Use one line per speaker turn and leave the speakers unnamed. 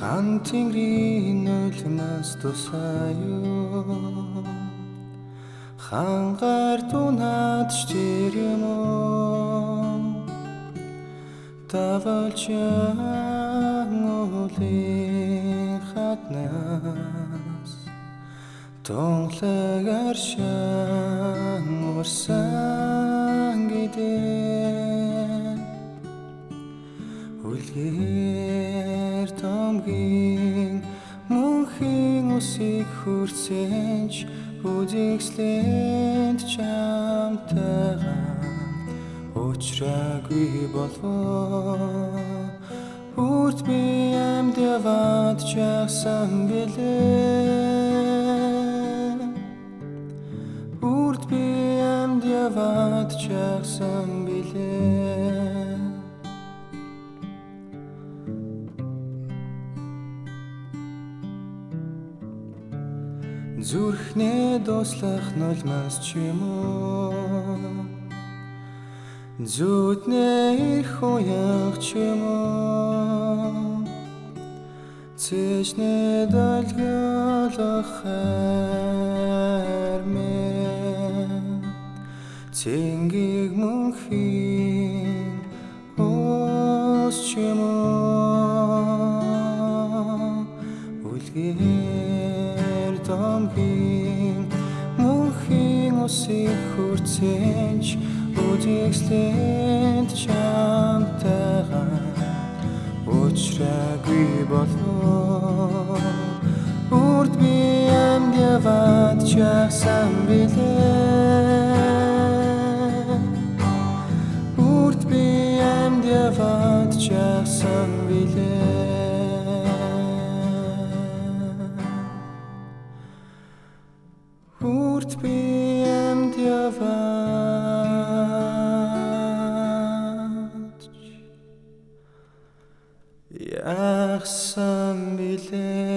Тэнгэрийн нулимс тусаяа хангаар дунаад чирэмөө давалж уулын хатнаас тонглогаар шан урсан гэдэг үлгээр томгийн мөнхийн усыг хүрсэнч үзэгслэнд чамтайгаа учраагүй болов үрд би амьд яваад чагсан билээ үрд би амьд яваад чагсан билээ зүрхнээ дуслах нулимс чимөө зүуднээ их уяг чимөө цэжнээ долгиолох хайрмэн цэнгийг мөнхийн ус чимөө үлгээр томгийн мөнхийн усыг хүрсэнч үзэгслэнд чамтайгаа учраагүй болов үрд би амьд яваад чагсан билээ үрд би амьд яваад чагсан билээ үрд би амьд яваад ягсан билээ